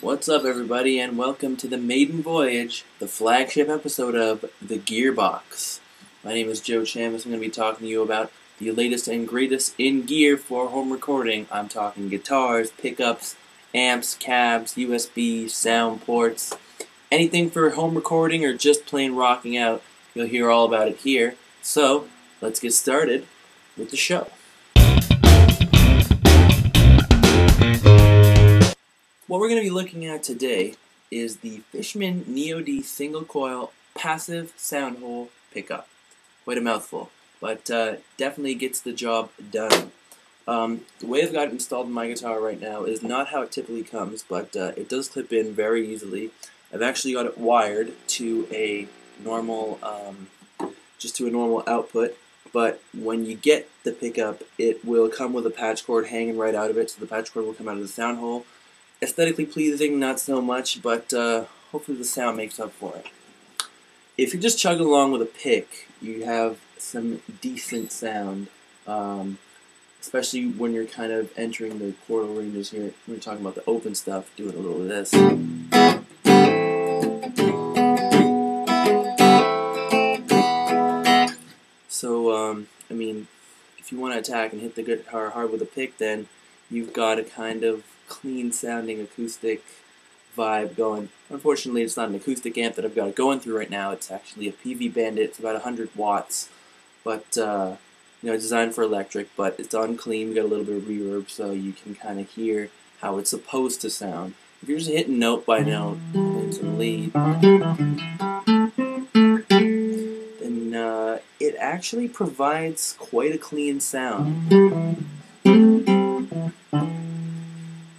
What's up, everybody, and welcome to the maiden voyage, the flagship episode of The Gearbox. My name is Joe Chammas. I'm going to be talking to you about the latest and greatest in gear for home recording. I'm talking guitars, pickups, amps, cabs, USB, sound ports, anything for home recording or just plain rocking out. You'll hear all about it here. So, let's get started with the show. What we're going to be looking at today is the Fishman Neo D single coil passive sound hole pickup. Quite a mouthful, but definitely gets the job done. The way I've got it installed in my guitar right now is not how it typically comes, but it does clip in very easily. I've actually got it wired to a normal, just to a normal output. But when you get the pickup, it will come with a patch cord hanging right out of it, so the patch cord will come out of the sound hole. Aesthetically pleasing, not so much, but hopefully the sound makes up for it. If you're just chugging along with a pick, you have some decent sound, especially when you're kind of entering the chordal ranges here. We're talking about the open stuff, doing a little of this. So, I mean, if you want to attack and hit the guitar hard with a pick, then you've got a kind of clean-sounding acoustic vibe going. Unfortunately, it's not an acoustic amp that I've got it going through right now. It's actually a PV Bandit. It's about 100 watts, but designed for electric. But it's unclean. We got a little bit of reverb, so you can kind of hear how it's supposed to sound. If you're just hitting note by note, playing some lead, then it actually provides quite a clean sound.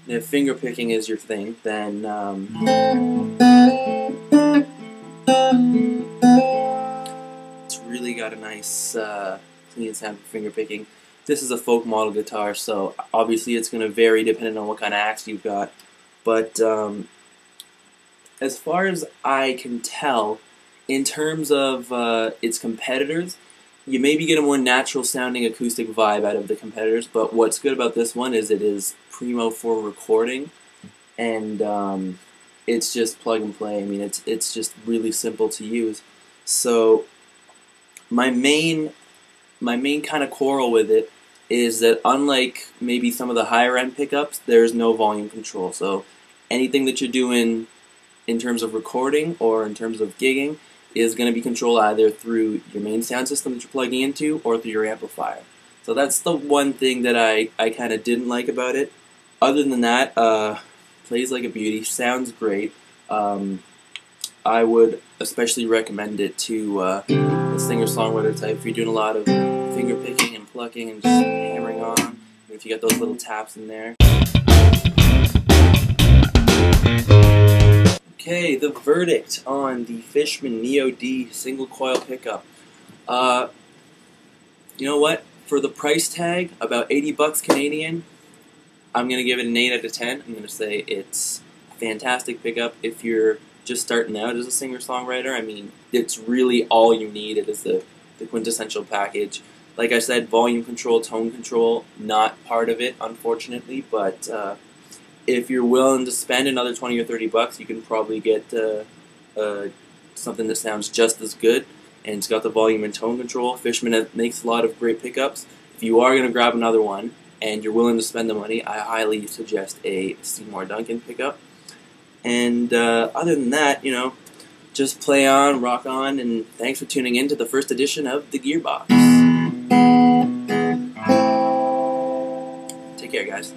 If finger picking is your thing, then it's really got a nice clean sound for finger picking. This is a folk model guitar, so obviously it's going to vary depending on what kind of axe you've got. But as far as I can tell, in terms of its competitors, you maybe get a more natural sounding acoustic vibe out of the competitors, but what's good about this one is it is primo for recording, and it's just plug and play. I mean, it's just really simple to use. So my main kind of quarrel with it is that unlike maybe some of the higher end pickups, there's no volume control. So anything that you're doing in terms of recording or in terms of gigging is going to be controlled either through your main sound system that you're plugging into or through your amplifier. So that's the one thing that I kind of didn't like about it. Other than that, plays like a beauty, sounds great. I would especially recommend it to the singer-songwriter type if you're doing a lot of finger picking and plucking and just hammering on. If you got those little taps in there. Okay, the verdict on the Fishman Neo D single coil pickup. You know what? For the price tag, about 80 bucks Canadian, I'm going to give it an 8 out of 10. I'm going to say it's a fantastic pickup if you're just starting out as a singer-songwriter. I mean, it's really all you need. It is the quintessential package. Like I said, volume control, tone control, not part of it, unfortunately, but if you're willing to spend another 20 or 30 bucks, you can probably get something that sounds just as good, and it's got the volume and tone control. Fishman makes a lot of great pickups. If you are going to grab another one and you're willing to spend the money, I highly suggest a Seymour Duncan pickup. And other than that, just play on, rock on, and thanks for tuning in to the first edition of The Gearbox. Take care, guys.